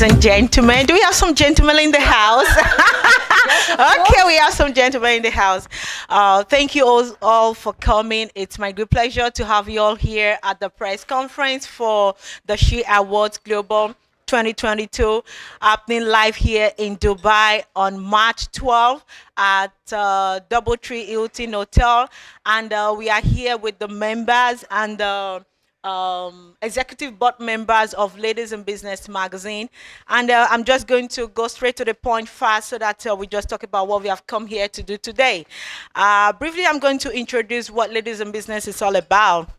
and gentlemen. Do we have some gentlemen in the house? Okay, we have some gentlemen in the house. Thank you all for coming. It's my great pleasure to have you all here at the press conference for the She Awards Global 2022, happening live here in Dubai on March 12th at Doubletree Hilton Hotel. And we are here with the members and the executive board members of Ladies in Business magazine, and I'm just going to go straight to the point fast so that we just talk about what we have come here to do today. Briefly, I'm going to introduce what Ladies in Business is all about.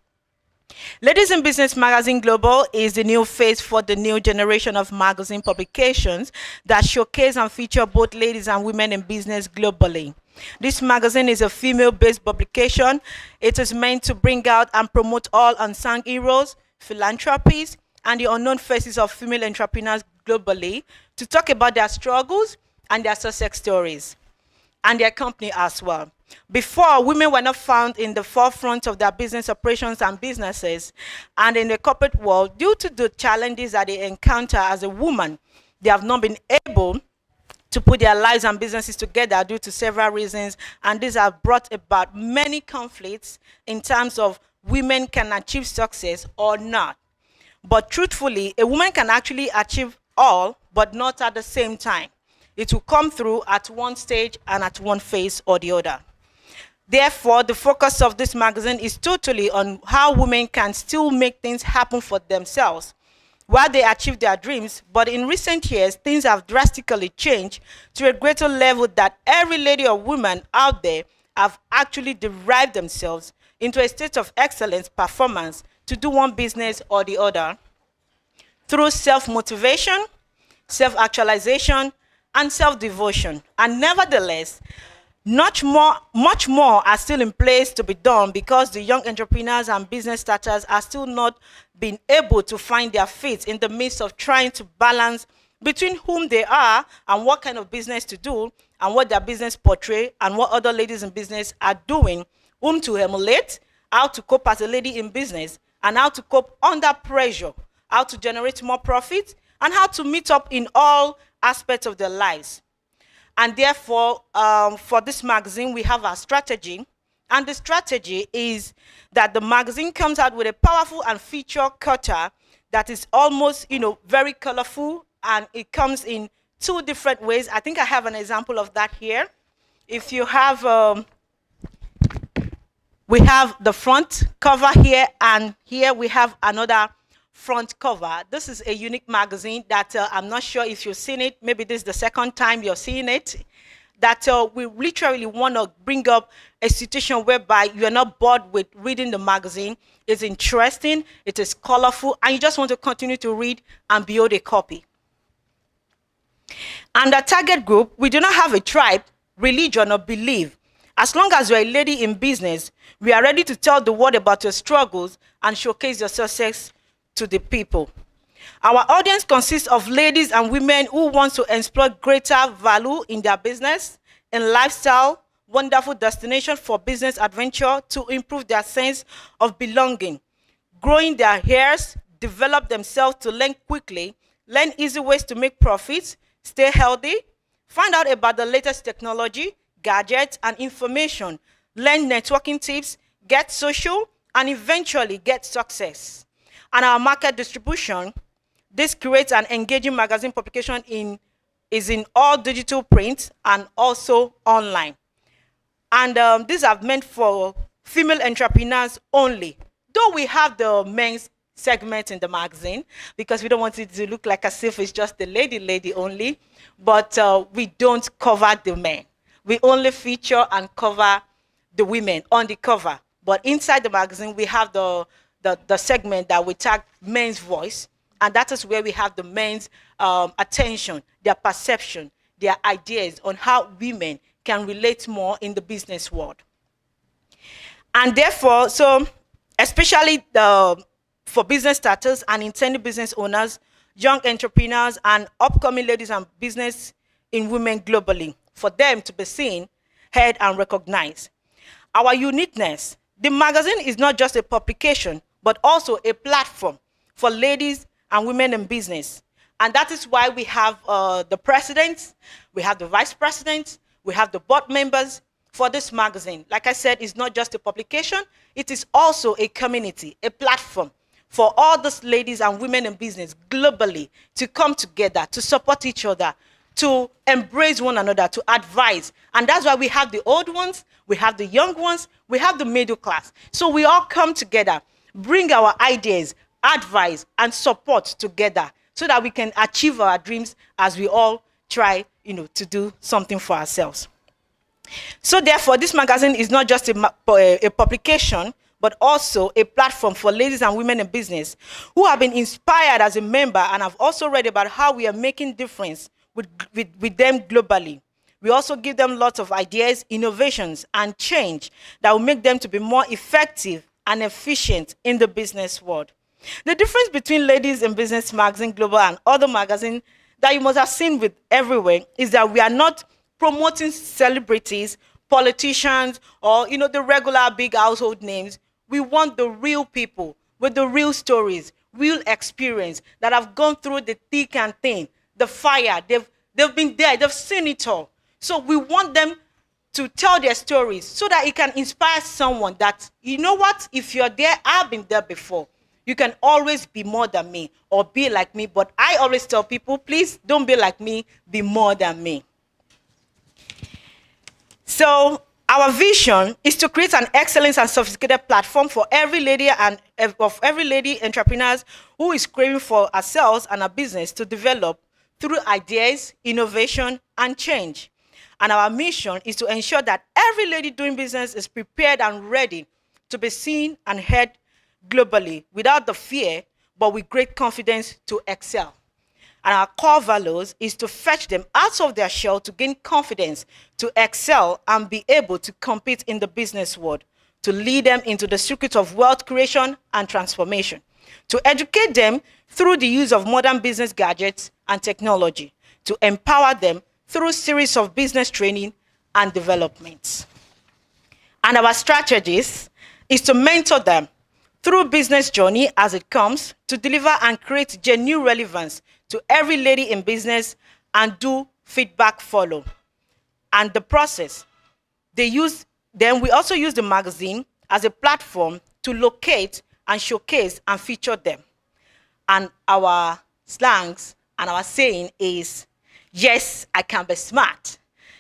Ladies in Business Magazine Global is the new face for the new generation of magazine publications that showcase and feature both ladies and women in business globally. This magazine is a female-based publication. It is meant to bring out and promote all unsung heroes, philanthropies, and the unknown faces of female entrepreneurs globally to talk about their struggles and their success stories, and their company as well. Before, women were not found in the forefront of their business operations and businesses, and in the corporate world, due to the challenges that they encounter as a woman, they have not been able to put their lives and businesses together due to several reasons, and these have brought about many conflicts in terms of women can achieve success or not. But truthfully, a woman can actually achieve all, but not at the same time. It will come through at one stage and at one phase or the other. Therefore, the focus of this magazine is totally on how women can still make things happen for themselves while they achieve their dreams. But in recent years, things have drastically changed to a greater level that every lady or woman out there have actually derived themselves into a state of excellence performance to do one business or the other through self-motivation, self-actualization, and self-devotion. And nevertheless, much more are still in place to be done because the young entrepreneurs and business starters are still not being able to find their feet in the midst of trying to balance between whom they are and what kind of business to do and what their business portray and what other ladies in business are doing, whom to emulate, how to cope as a lady in business, and how to cope under pressure, how to generate more profit, and how to meet up in all aspects of their lives. And therefore, for this magazine, we have our strategy. And the strategy is that the magazine comes out with a powerful and feature cutter that is almost, very colorful. And it comes in two different ways. I think I have an example of that here. If you have, we have the front cover here, and here we have another front cover. This is a unique magazine that I'm not sure if you've seen it. Maybe this is the second time you're seeing it. That we literally want to bring up a situation whereby you're not bored with reading the magazine. It's interesting, it is colorful, and you just want to continue to read and build a copy. And the target group, we do not have a tribe, religion, or belief. As long as you're a lady in business, we are ready to tell the world about your struggles and showcase your success to the people. Our audience consists of ladies and women who want to exploit greater value in their business and lifestyle, wonderful destination for business adventure to improve their sense of belonging, growing their hairs, develop themselves to learn quickly, learn easy ways to make profits, stay healthy, find out about the latest technology, gadgets, and information, learn networking tips, get social, and eventually get success. And our market distribution, this creates an engaging magazine publication is in all digital print and also online. And these are meant for female entrepreneurs only. Though we have the men's segment in the magazine because we don't want it to look like as if it's just the lady only, but we don't cover the men. We only feature and cover the women on the cover. But inside the magazine, we have the segment that we tag men's voice, and that is where we have the men's attention, their perception, their ideas on how women can relate more in the business world. And therefore, so especially for business starters and intending business owners, young entrepreneurs, and upcoming ladies and business in women globally, for them to be seen, heard, and recognized. Our uniqueness, the magazine is not just a publication, but also a platform for ladies and women in business. And that is why we have the president, we have the vice president, we have the board members for this magazine. Like I said, it's not just a publication, it is also a community, a platform for all these ladies and women in business globally to come together, to support each other, to embrace one another, to advise. And that's why we have the old ones, we have the young ones, we have the middle class. So we all come together, bring our ideas, advice, and support together so that we can achieve our dreams as we all try, to do something for ourselves. So therefore, this magazine is not just a publication, but also a platform for ladies and women in business who have been inspired as a member and have also read about how we are making difference with them globally. We also give them lots of ideas, innovations, and change that will make them to be more effective and efficient in the business world. The difference between Ladies in Business Magazine Global and other magazines that you must have seen with everywhere is that we are not promoting celebrities, politicians, or the regular big household names. We want the real people with the real stories, real experience that have gone through the thick and thin, the fire. They've been there, they've seen it all. So we want them to tell their stories so that it can inspire someone that, you know what, if you're there, I've been there before. You can always be more than me or be like me. But I always tell people, please don't be like me, be more than me. So our vision is to create an excellent and sophisticated platform for every lady entrepreneurs who is craving for ourselves and our business to develop through ideas, innovation, and change. And our mission is to ensure that every lady doing business is prepared and ready to be seen and heard globally without the fear, but with great confidence to excel. And our core values is to fetch them out of their shell to gain confidence, to excel and be able to compete in the business world, to lead them into the circuit of wealth creation and transformation, to educate them through the use of modern business gadgets and technology, to empower them through a series of business training and developments. And our strategies is to mentor them through business journey as it comes, to deliver and create genuine relevance to every lady in business and do feedback follow. And the process, we also use the magazine as a platform to locate and showcase and feature them. And our slangs and our saying is, yes, I can be smart.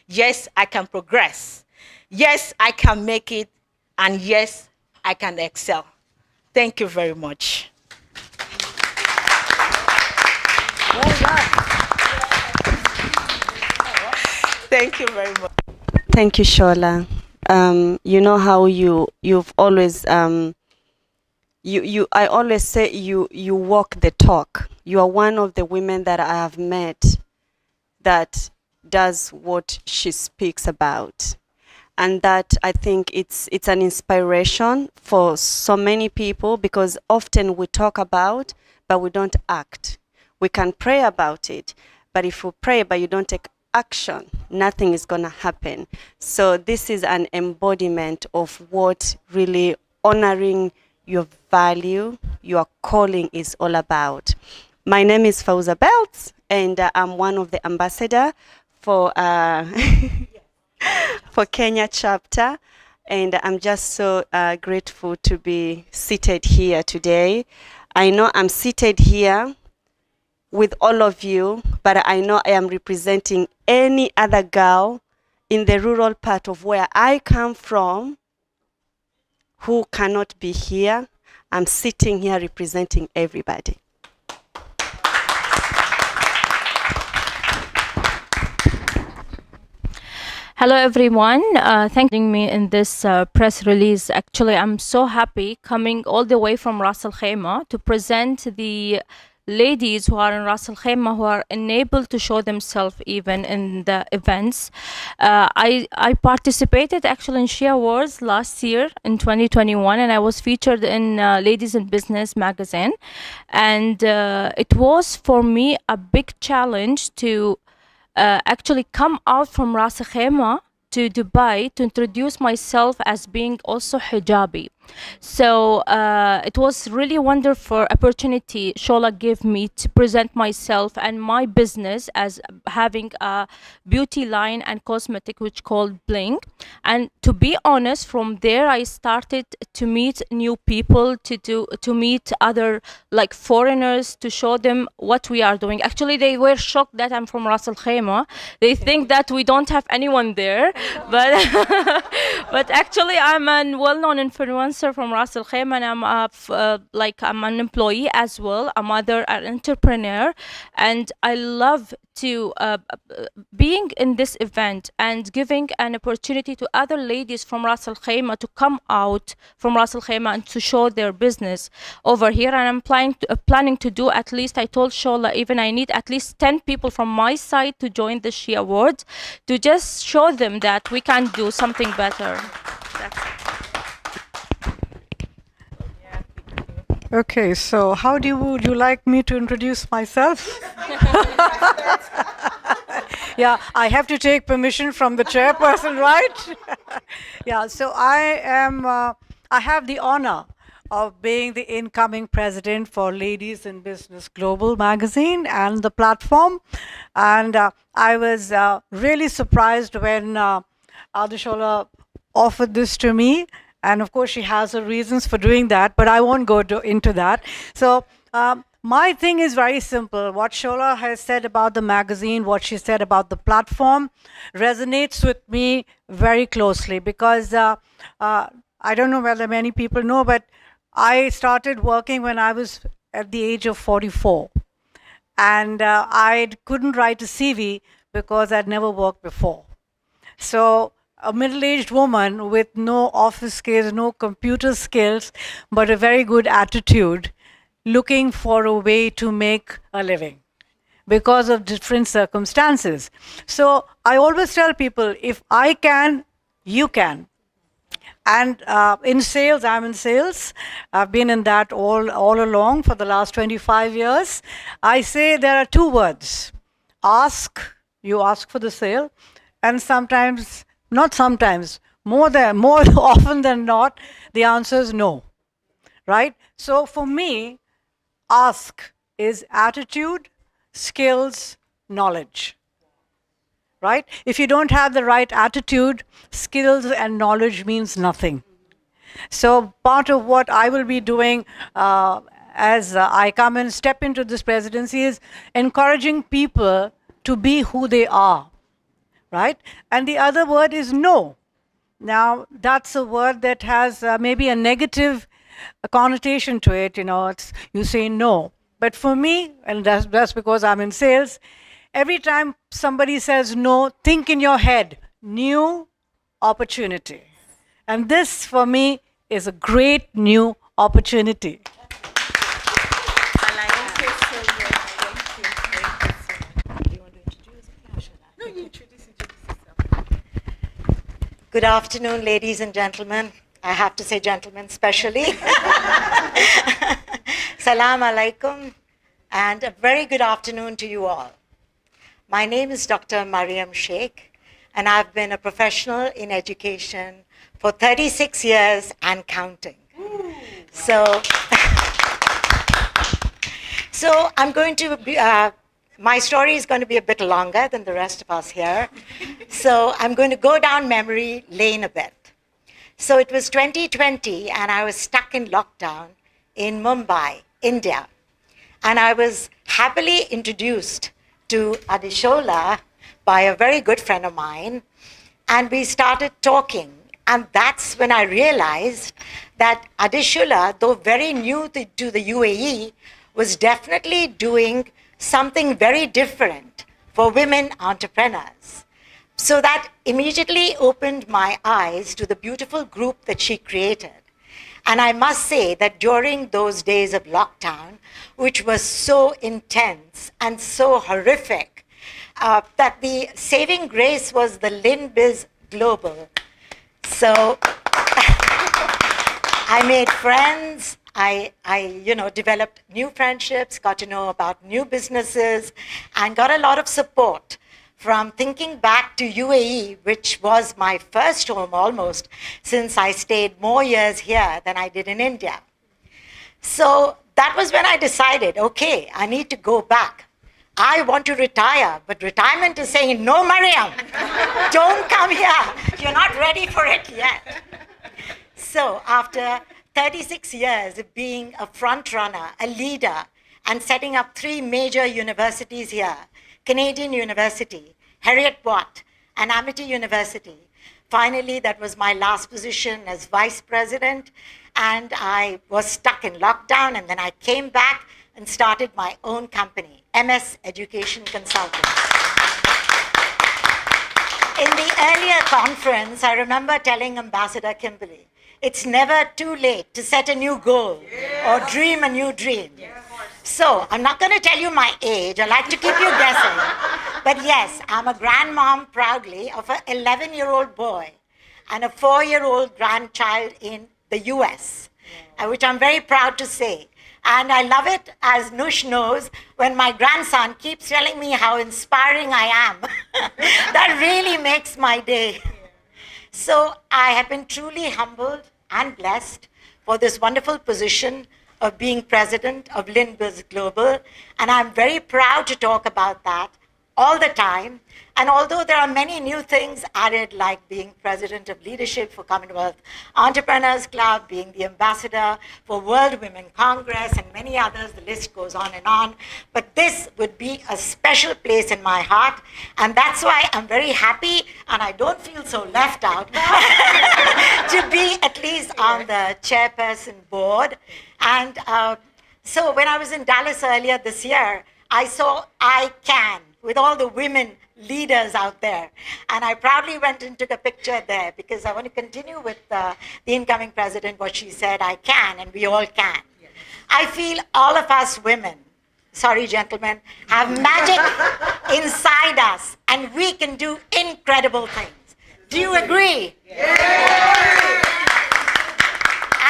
Yes, I can progress. Yes, I can make it. And yes, I can excel. Thank you very much. Thank you very much. Thank you, Shola. You know how you've always I always say you walk the talk. You are one of the women that I have met that does what she speaks about. And that I think it's an inspiration for so many people, because often we talk about, but we don't act. We can pray about it, but if you pray but you don't take action, nothing is gonna happen. So this is an embodiment of what really honoring your value, your calling is all about. My name is Fauza Belts, and I'm one of the ambassador for for Kenya chapter, and I'm just so grateful to be seated here today. I know I'm seated here with all of you, but I know I am representing any other girl in the rural part of where I come from who cannot be here. I'm sitting here representing everybody. Hello everyone, thanking me in this press release. Actually, I'm so happy coming all the way from Ras Al Khaimah to present the ladies who are in Ras Al Khaimah who are enabled to show themselves even in the events. I participated actually in She Awards last year in 2021, and I was featured in Ladies in Business magazine. And it was for me a big challenge to actually come out from Ras Al Khaimah to Dubai to introduce myself as being also hijabi. So it was really wonderful opportunity Shola gave me to present myself and my business as having a beauty line and cosmetic which called Bling. And to be honest, from there I started to meet new people, to meet other like foreigners, to show them what we are doing. Actually, they were shocked that I'm from Ras Al Khaimah. They think that we don't have anyone there, but but actually I'm a well-known influencer from Ras Al Khaimah, and I'm an employee as well, a mother, an entrepreneur, and I love to being in this event and giving an opportunity to other ladies from Ras Al Khaimah to come out from Ras Al Khaimah and to show their business over here. And I'm planning to do at least, I told Shola, even I need at least 10 people from my side to join the She Awards to just show them that we can do something better. That's it. Okay, so how would you like me to introduce myself? Yeah, I have to take permission from the chairperson, right? Yeah, so I have the honor of being the incoming president for Ladies in Business Global magazine and the platform. And I was really surprised when Adishola offered this to me. And of course, she has her reasons for doing that, but I won't go into that. So my thing is very simple. What Shola has said about the magazine, what she said about the platform, resonates with me very closely because I don't know whether many people know, but I started working when I was at the age of 44. And I couldn't write a CV because I'd never worked before. So a middle-aged woman with no office skills, no computer skills, but a very good attitude, looking for a way to make a living because of different circumstances. So I always tell people, if I can, you can. And in sales, I'm in sales. I've been in that all along for the last 25 years. I say there are two words. Ask, you ask for the sale, and sometimes, not sometimes, more often than not, the answer is no, right? So for me, ask is attitude, skills, knowledge, right? If you don't have the right attitude, skills and knowledge means nothing. So part of what I will be doing as I come and step into this presidency is encouraging people to be who they are. Right? And the other word is no. Now, that's a word that has maybe a negative connotation to it. You know, you say no. But for me, and that's because I'm in sales, every time somebody says no, think in your head, new opportunity. And this, for me, is a great new opportunity. Good afternoon, ladies and gentlemen. I have to say gentlemen especially. Salam alaikum, and a very good afternoon to you all. My name is Dr. Mariam Sheikh, and I've been a professional in education for 36 years and counting. So I'm going to be, my story is going to be a bit longer than the rest of us here. So I'm going to go down memory lane a bit. So it was 2020 and I was stuck in lockdown in Mumbai, India. And I was happily introduced to Adishola by a very good friend of mine. And we started talking. And that's when I realized that Adishola, though very new to the UAE, was definitely doing something very different for women entrepreneurs. So that immediately opened my eyes to the beautiful group that she created. And I must say that during those days of lockdown, which was so intense and so horrific, that the saving grace was the LinBiz Global. So I made friends. I developed new friendships, got to know about new businesses, and got a lot of support from thinking back to UAE, which was my first home almost, since I stayed more years here than I did in India. So that was when I decided, okay, I need to go back. I want to retire, but retirement is saying, no, Mariam, don't come here. You're not ready for it yet. So after 36 years of being a front runner, a leader, and setting up 3 major universities here, Canadian University, Heriot-Watt, and Amity University. Finally, that was my last position as vice president, and I was stuck in lockdown, and then I came back and started my own company, MS Education Consultants. In the earlier conference, I remember telling Ambassador Kimberly, it's never too late to set a new goal or dream a new dream. So I'm not going to tell you my age. I like to keep you guessing. But yes, I'm a grandmom proudly of an 11-year-old boy and a 4-year-old grandchild in the US, which I'm very proud to say. And I love it, as Nush knows, when my grandson keeps telling me how inspiring I am. That really makes my day. So I have been truly humbled and blessed for this wonderful position of being president of Lindbergh Global. And I'm very proud to talk about that all the time. And although there are many new things added, like being president of leadership for Commonwealth Entrepreneurs Club, being the ambassador for World Women Congress, and many others, the list goes on and on. But this would be a special place in my heart. And that's why I'm very happy, and I don't feel so left out, to be at least on the chairperson board. And so when I was in Dallas earlier this year, I saw I Can with all the women leaders out there. And I proudly went and took a picture there because I want to continue with the incoming president, what she said, I can, and we all can. Yes. I feel all of us women, sorry gentlemen, have magic inside us, and we can do incredible things. Do you agree? Yes.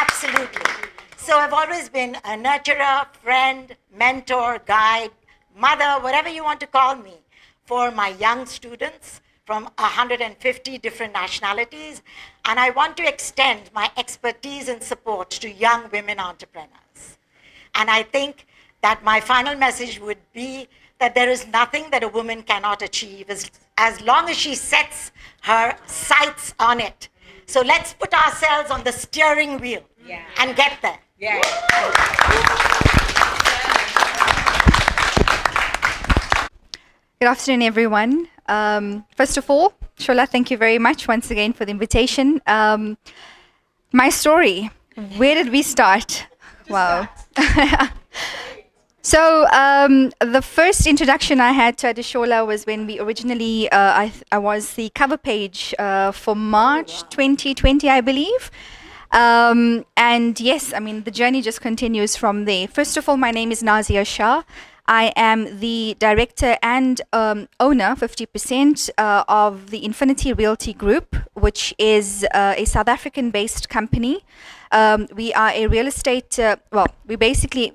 Absolutely. So I've always been a nurturer, friend, mentor, guide, mother, whatever you want to call me, for my young students from 150 different nationalities. And I want to extend my expertise and support to young women entrepreneurs. And I think that my final message would be that there is nothing that a woman cannot achieve as long as she sets her sights on it. So let's put ourselves on the steering wheel and get there. Yeah. Good afternoon, everyone. First of all, Shola, thank you very much once again for the invitation. My story, where did we start? Wow. So the first introduction I had to Adishola was when we originally, I was the cover page for March 2020, I believe. And yes, I mean, the journey just continues from there. First of all, my name is Nazia Shah. I am the director and owner, 50%, of the Infinity Realty Group, which is a South African-based company. We are a real estate, we basically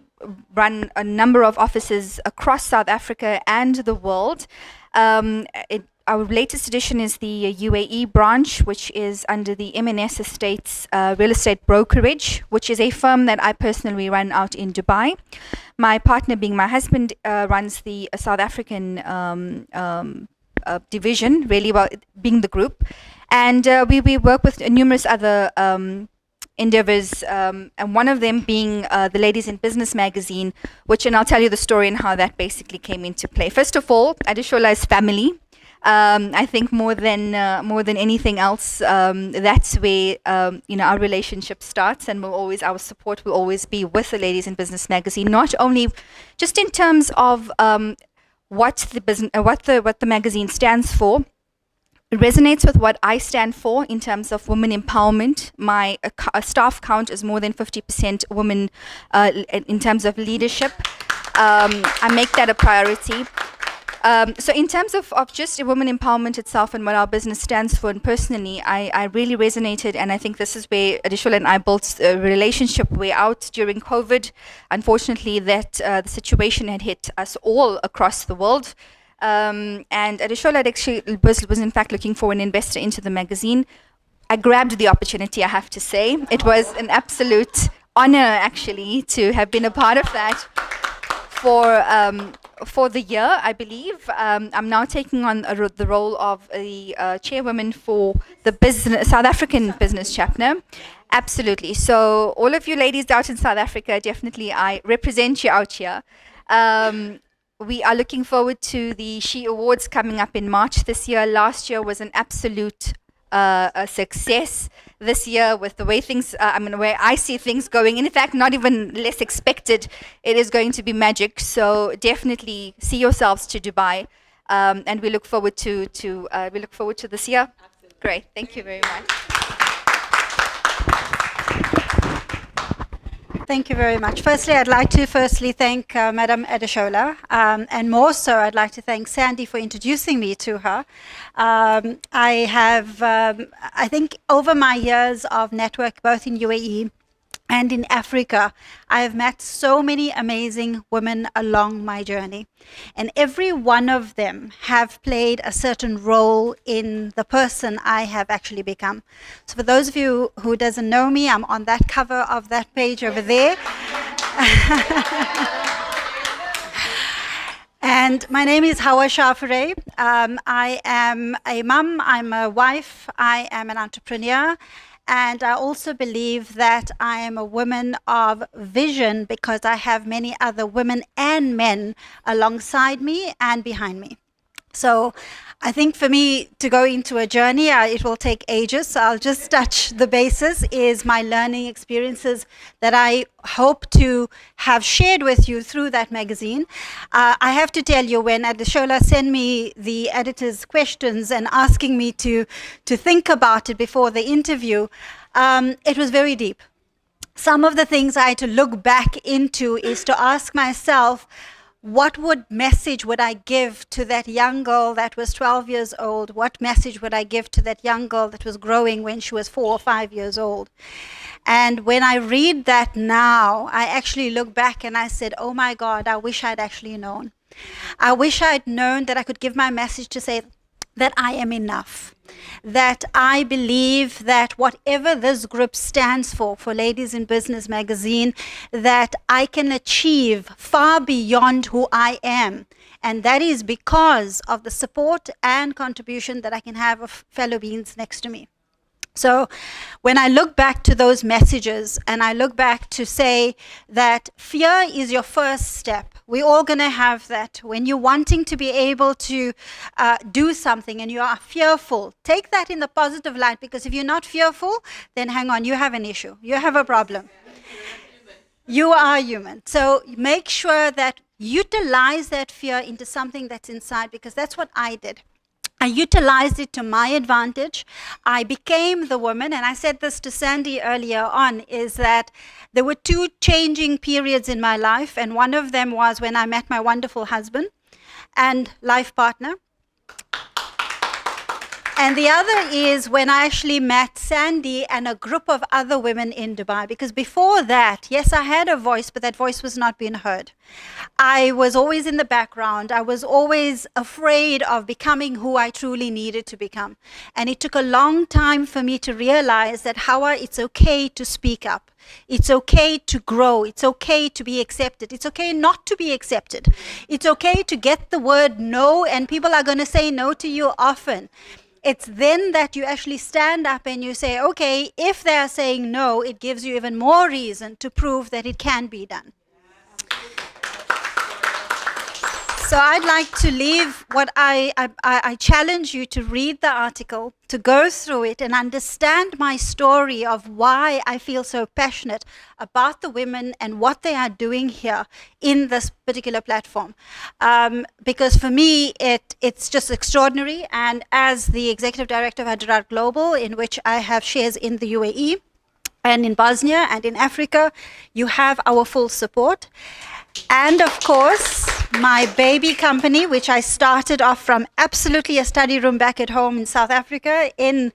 run a number of offices across South Africa and the world. Our latest addition is the UAE branch, which is under the M&S Estates Real Estate Brokerage, which is a firm that I personally run out in Dubai. My partner, being my husband, runs the South African division, really, well, being the group. And we work with numerous other endeavors, and one of them being the Ladies in Business magazine, which, and I'll tell you the story and how that basically came into play. First of all, Adishola is family. I think more than anything else, that's where our relationship starts, and our support will always be with the Ladies in Business magazine. Not only just in terms of what the magazine stands for. It resonates with what I stand for in terms of women empowerment. My staff count is more than 50% women in terms of leadership. I make that a priority. So in terms of just women empowerment itself and what our business stands for, and personally, I really resonated, and I think this is where Adishola and I built a relationship way out during COVID. Unfortunately, that the situation had hit us all across the world. And Adeshola actually was in fact looking for an investor into the magazine. I grabbed the opportunity, I have to say. It was an absolute honor, actually, to have been a part of that for the year, I believe. I'm now taking on the role of the chairwoman for the South African business chapter. Absolutely. So all of you ladies out in South Africa, definitely I represent you out here. We are looking forward to the She Awards coming up in March this year. Last year was an absolute a success. This year, with the way things, where I see things going, in fact, not even less expected, it is going to be magic. So definitely see yourselves to Dubai, and we look forward to this year. Absolutely. Great, thank you very much. Thank you very much. Firstly, I'd like to thank Madam Adeshola, and more so, I'd like to thank Sandy for introducing me to her. I have, I think, over my years of network, both in UAE and in Africa, I have met so many amazing women along my journey. And every one of them have played a certain role in the person I have actually become. So for those of you who doesn't know me, I'm on that cover of that page over there. And my name is Hawa Shafare. I am a mum, I'm a wife, I am an entrepreneur. And I also believe that I am a woman of vision because I have many other women and men alongside me and behind me. So I think for me to go into a journey, it will take ages. So I'll just touch the basis, is my learning experiences that I hope to have shared with you through that magazine. I have to tell you, when Adeshola sent me the editor's questions and asking me to think about it before the interview, it was very deep. Some of the things I had to look back into is to ask myself, what message would I give to that young girl that was 12 years old? What message would I give to that young girl that was growing when she was 4 or 5 years old? And when I read that now, I actually look back and I said, oh my God, I wish I'd actually known. I wish I'd known that I could give my message to say that I am enough. That I believe that whatever this group stands for Ladies in Business Magazine, that I can achieve far beyond who I am. And that is because of the support and contribution that I can have of fellow beings next to me. So when I look back to those messages and I look back to say that fear is your first step. We're all going to have that. When you're wanting to be able to do something and you are fearful, take that in the positive light, because if you're not fearful, then hang on, you have an issue. You have a problem. You are human. So make sure that utilize that fear into something that's inside, because that's what I did. I utilized it to my advantage. I became the woman, and I said this to Sandy earlier on, is that there were 2 changing periods in my life, and one of them was when I met my wonderful husband and life partner. And the other is when I actually met Sandy and a group of other women in Dubai. Because before that, yes, I had a voice, but that voice was not being heard. I was always in the background. I was always afraid of becoming who I truly needed to become. And it took a long time for me to realize that, Hawa, it's okay to speak up. It's okay to grow. It's okay to be accepted. It's okay not to be accepted. It's okay to get the word no, and people are going to say no to you often. It's then that you actually stand up and you say, okay, if they are saying no, it gives you even more reason to prove that it can be done. So I'd like to leave what I challenge you to read the article, to go through it and understand my story of why I feel so passionate about the women and what they are doing here in this particular platform. Because for me, it's just extraordinary. And as the Executive Director of Adrar Global, in which I have shares in the UAE and in Bosnia and in Africa, you have our full support. And of course, my baby company, which I started off from absolutely a study room back at home in South Africa in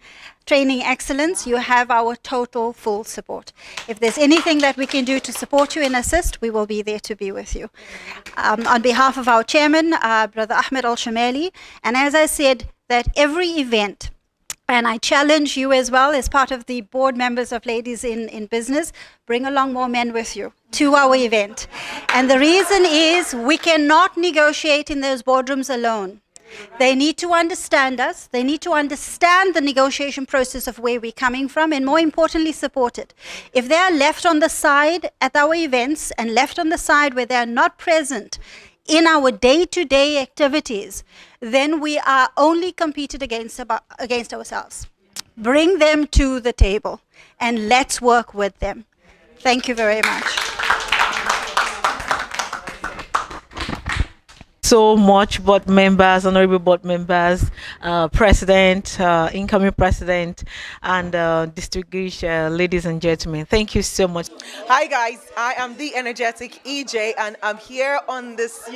training excellence, you have our total full support. If there's anything that we can do to support you and assist, we will be there to be with you. On behalf of our chairman, Brother Ahmed Al-Shamali, and as I said, that every event, and I challenge you as well as part of the board members of Ladies in Business, bring along more men with you to our event. And the reason is we cannot negotiate in those boardrooms alone. They need to understand us. They need to understand the negotiation process of where we're coming from, and more importantly, support it. If they are left on the side at our events and left on the side where they are not present in our day-to-day activities, then we are only competed against ourselves. Bring them to the table and let's work with them. Thank you very much. So much, board members, honorable board members, president, incoming president, and distinguished ladies and gentlemen. Thank you so much. Hi guys, I am the energetic EJ, and I'm here on this,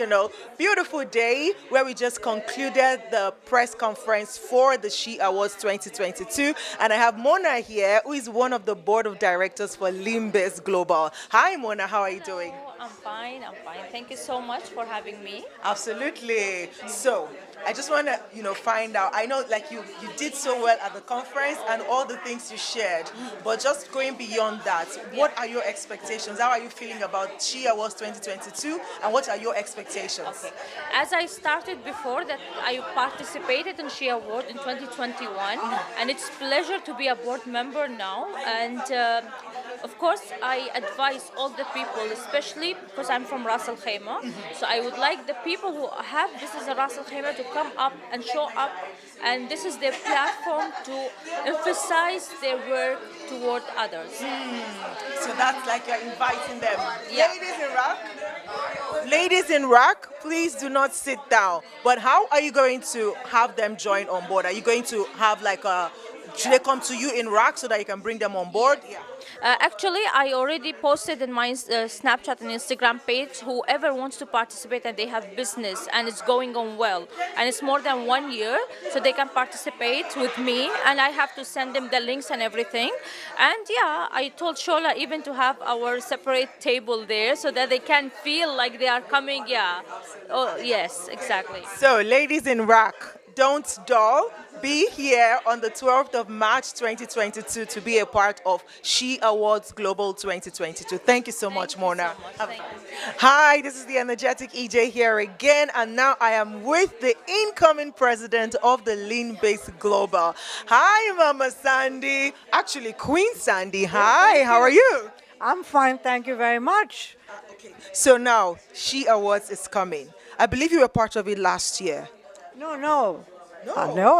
beautiful day where we just concluded the press conference for the She Awards 2022, and I have Mona here, who is one of the board of directors for Lean-Biz Global. Hi Mona, how are you doing? I'm fine. Thank you so much for having me. Absolutely. So I just want to, find out. I know, you did so well at the conference and all the things you shared. But just going beyond that, what are your expectations? How are you feeling about She Awards 2022? And what are your expectations? Okay. As I started before, that I participated in She Award in 2021, and it's a pleasure to be a board member now. And of course, I advise all the people, especially because I'm from Ras Al Khaimah. So I would like the people who have this as a Ras Al Khaimah to come up and show up, and this is their platform to emphasize their work toward others. So that's like you're inviting them. Yeah. Ladies in RAC, please do not sit down. But how are you going to have them join on board? Are you going to have should they come to you in RAC so that you can bring them on board? Yeah. Actually, I already posted in my Snapchat and Instagram page, whoever wants to participate and they have business and it's going on well and it's more than 1 year, so they can participate with me, and I have to send them the links and everything. And yeah, I told Shola even to have our separate table there so that they can feel like they are coming. Yeah. Oh, yes, exactly. So, ladies in RAC, don't dull. Be here on the 12th of March 2022 to be a part of She Awards Global 2022. Thank you so much, Mona. Hi, this is the energetic EJ here again, and now I am with the incoming president of the Lean-Biz Global. Hi, Mama Sandy. Actually, Queen Sandy. Hi, how are you? I'm fine, thank you very much. Okay. So now, She Awards is coming. I believe you were part of it last year. No,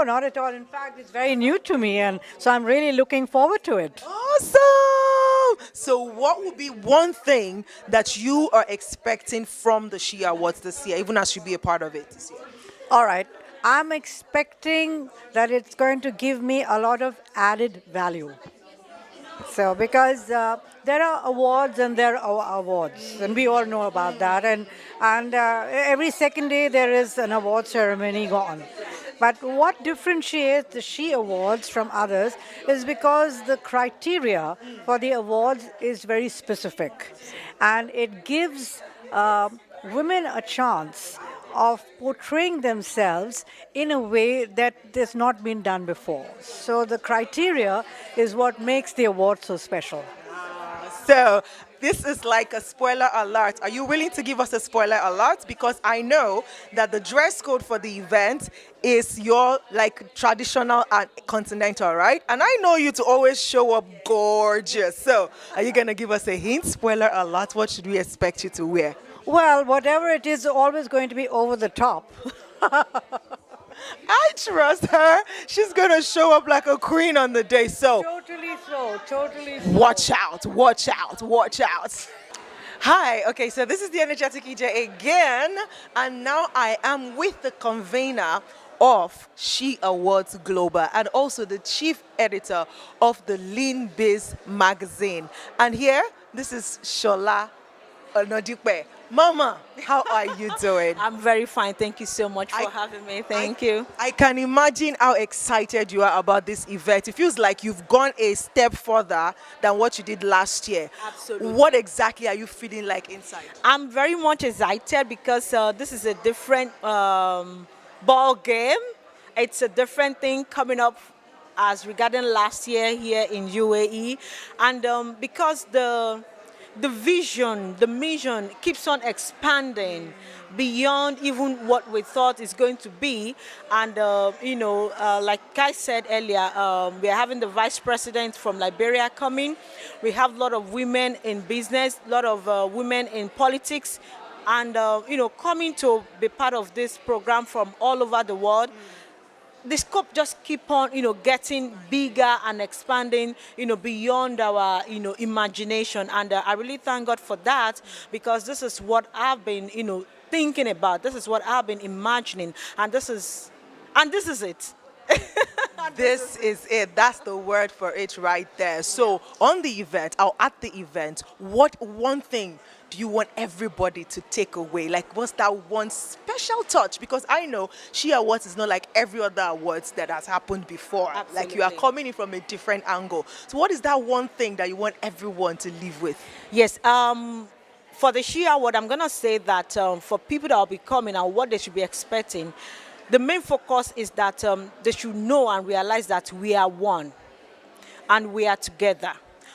not at all. In fact, it's very new to me, and so I'm really looking forward to it. Awesome! So what would be one thing that you are expecting from the She Awards this year, even as you be a part of it this year? All right. I'm expecting that it's going to give me a lot of added value. So, because there are awards and there are awards, and we all know about that. And every second day there is an award ceremony going. But what differentiates the She Awards from others is because the criteria for the awards is very specific, and it gives women a chance of portraying themselves in a way that has not been done before. So the criteria is what makes the award so special. So this is like a spoiler alert. Are you willing to give us a spoiler alert? Because I know that the dress code for the event is your traditional and continental, right? And I know you to always show up gorgeous. So are you going to give us a hint? Spoiler alert. What should we expect you to wear? Well, whatever it is, always going to be over the top. I trust her. She's going to show up like a queen on the day. So Totally so. watch out, watch out, watch out. Hi, okay, so this is the energetic EJ again, and now I am with the convener of She Awards Global and also the chief editor of the Lean-Biz magazine. And here, this is Shola Onodipe. Mama, how are you doing? I'm very fine. Thank you so much for I- having me. Thank you. I can imagine how excited you are about this event. It feels like you've gone a step further than what you did last year. Absolutely. What exactly are you feeling like inside? I'm very much excited because this is a different ball game. It's a different thing coming up as regarding last year here in UAE, and because the vision, the mission keeps on expanding beyond even what we thought is going to be. And, like I said earlier, we are having the vice president from Liberia coming. We have a lot of women in business, a lot of women in politics, and, coming to be part of this program from all over the world. The scope just keep on, getting bigger and expanding, beyond our, imagination. And I really thank God for that, because this is what I've been, thinking about. This is what I've been imagining, and this is it. This is it. That's the word for it right there. So on the event, or at the event, what one thing do you want everybody to take away? Like, what's that one special touch? Because I know She Awards is not like every other awards that has happened before. Like, you are Absolutely. coming in from a different angle. So what is that one thing that you want everyone to live with? Yes. For the She Award, I'm gonna say that for people that will be coming and what they should be expecting, the main focus is that they should know and realize that we are one and we are together.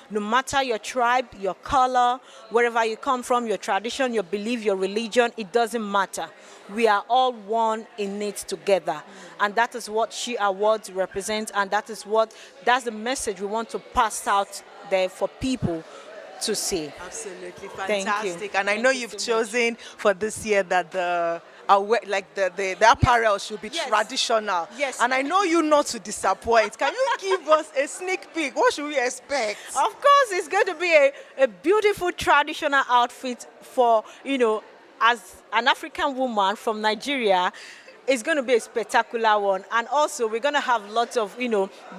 No matter your tribe, your color, wherever you come from, your tradition, your belief, your religion, it doesn't matter. We are all one in it together. And that is what She Awards represent, and that's the message we want to pass out there for people to see. Absolutely Thank you. fantastic. And I Thank know you you've so much. chosen for this year that the apparel should be Yes. traditional. Yes. And I know you not to disappoint. Can you give us a sneak peek? What should we expect? Of course, it's going to be a beautiful traditional outfit for, as an African woman from Nigeria. It's going to be a spectacular one. And also, we're going to have lots of,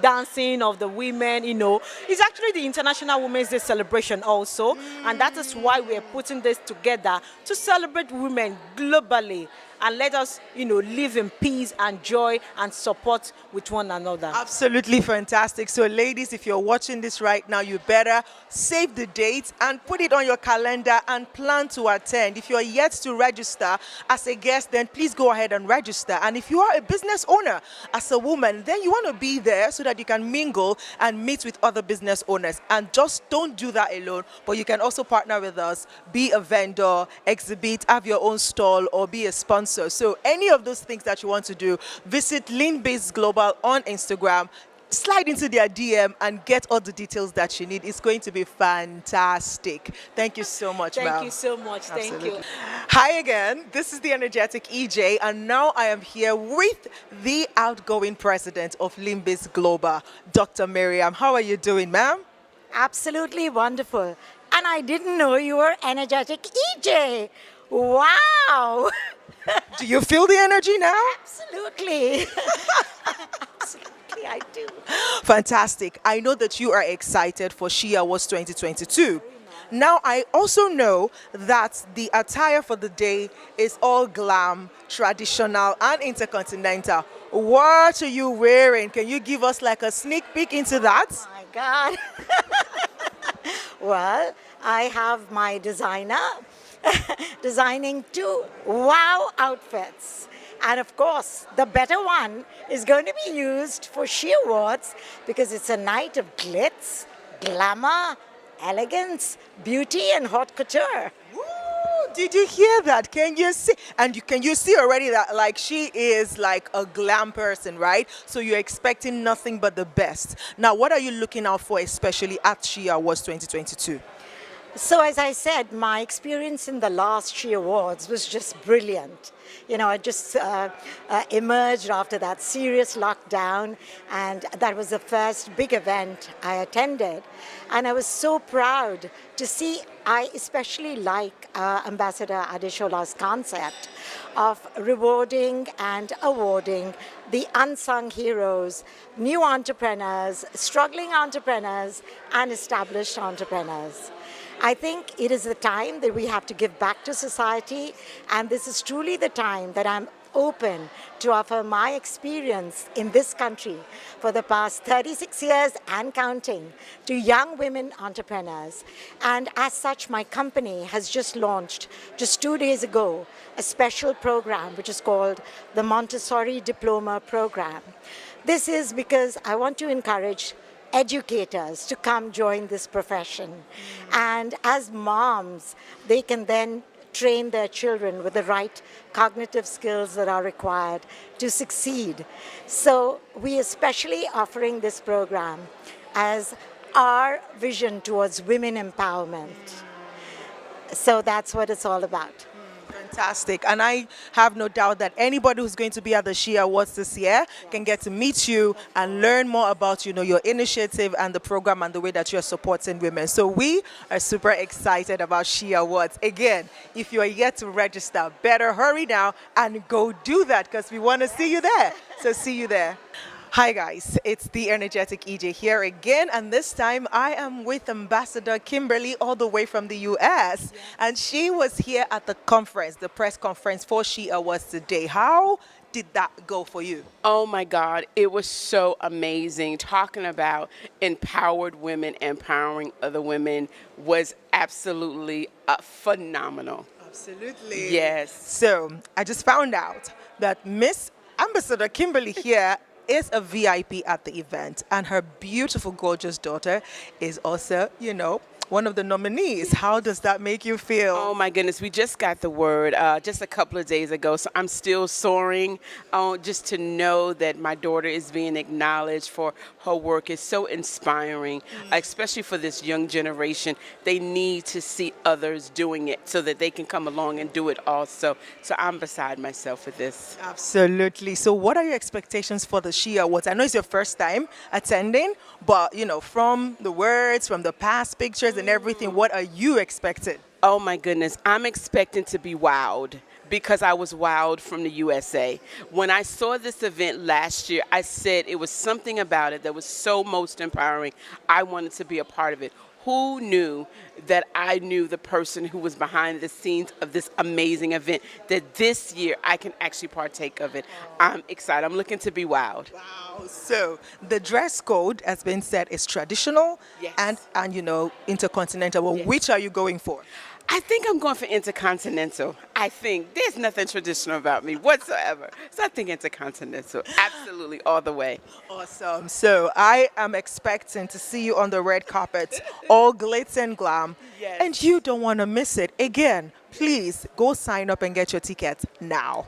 dancing of the women, It's actually the International Women's Day celebration also. And that is why we're putting this together to celebrate women globally. And let us, live in peace and joy and support with one another. Absolutely fantastic. So, ladies, if you're watching this right now, you better save the date and put it on your calendar and plan to attend. If you're yet to register as a guest, then please go ahead and register. And if you are a business owner as a woman, then you want to be there so that you can mingle and meet with other business owners. And just don't do that alone, but you can also partner with us, be a vendor, exhibit, have your own stall, or be a sponsor. So any of those things that you want to do, visit Lean Base Global on Instagram, slide into their DM and get all the details that you need. It's going to be fantastic. Thank you so much, ma'am. Thank you so much. Thank you. Absolutely. Hi again. This is the energetic EJ, and now I am here with the outgoing president of Lean Base Global, Dr. Miriam. How are you doing, ma'am? Absolutely wonderful. And I didn't know you were energetic EJ. Wow. Do you feel the energy now? Absolutely. Absolutely, I do. Fantastic. I know that you are excited for She Awards 2022. Now, I also know that the attire for the day is all glam, traditional, and intercontinental. What are you wearing? Can you give us like a sneak peek into that? My God. Well, I have my designer designing 2 wow outfits. And of course, the better one is going to be used for She Awards because it's a night of glitz, glamour, elegance, beauty, and haute couture. Woo! Did you hear that? Can you see? And can you see already that like she is like a glam person, right? So you're expecting nothing but the best. Now, what are you looking out for, especially at She Awards 2022? So as I said, my experience in the last She Awards was just brilliant. I just emerged after that serious lockdown, and that was the first big event I attended. And I was so proud to see, I especially like Ambassador Adeshola's concept of rewarding and awarding the unsung heroes, new entrepreneurs, struggling entrepreneurs, and established entrepreneurs. I think it is the time that we have to give back to society, and this is truly the time that I'm open to offer my experience in this country for the past 36 years and counting to young women entrepreneurs. And as such, my company has just launched, just 2 days ago, a special program which is called the Montessori Diploma Program. This is because I want to encourage educators to come join this profession. And as moms, they can then train their children with the right cognitive skills that are required to succeed. So we especially offering this program as our vision towards women empowerment. So that's what it's all about. Fantastic. And I have no doubt that anybody who's going to be at the She Awards this year can get to meet you and learn more about, your initiative and the program and the way that you're supporting women. So we are super excited about She Awards. Again, if you are yet to register, better hurry now and go do that because we want to see you there. So see you there. Hi guys, it's the energetic EJ here again, and this time I am with Ambassador Kimberly all the way from the US, and she was here at the conference, the press conference for She Awards today. How did that go for you? Oh my God, it was so amazing. Talking about empowered women, empowering other women was absolutely phenomenal. Absolutely. Yes. So I just found out that Miss Ambassador Kimberly here is a VIP at the event, and her beautiful, gorgeous daughter is also, one of the nominees. How does that make you feel? Oh my goodness, we just got the word just a couple of days ago, so I'm still soaring. Just to know that my daughter is being acknowledged for her work is so inspiring, especially for this young generation. They need to see others doing it so that they can come along and do it also. So I'm beside myself with this. Absolutely. So what are your expectations for the She Awards? I know it's your first time attending, but, from the words, from the past pictures and everything, what are you expecting? Oh my goodness, I'm expecting to be wowed because I was wowed from the USA. When I saw this event last year, I said it was something about it that was so most empowering. I wanted to be a part of it. Who knew that I knew the person who was behind the scenes of this amazing event, that this year I can actually partake of it? I'm excited. I'm looking to be wowed. Wow. So the dress code, as been said, is traditional Yes. and intercontinental. Well, which are you going for? I think I'm going for intercontinental. I think there's nothing traditional about me whatsoever. So I think intercontinental, absolutely, all the way. Awesome. So I am expecting to see you on the red carpet, all glitz and glam. Yes. And you don't want to miss it. Again, please go sign up and get your tickets now.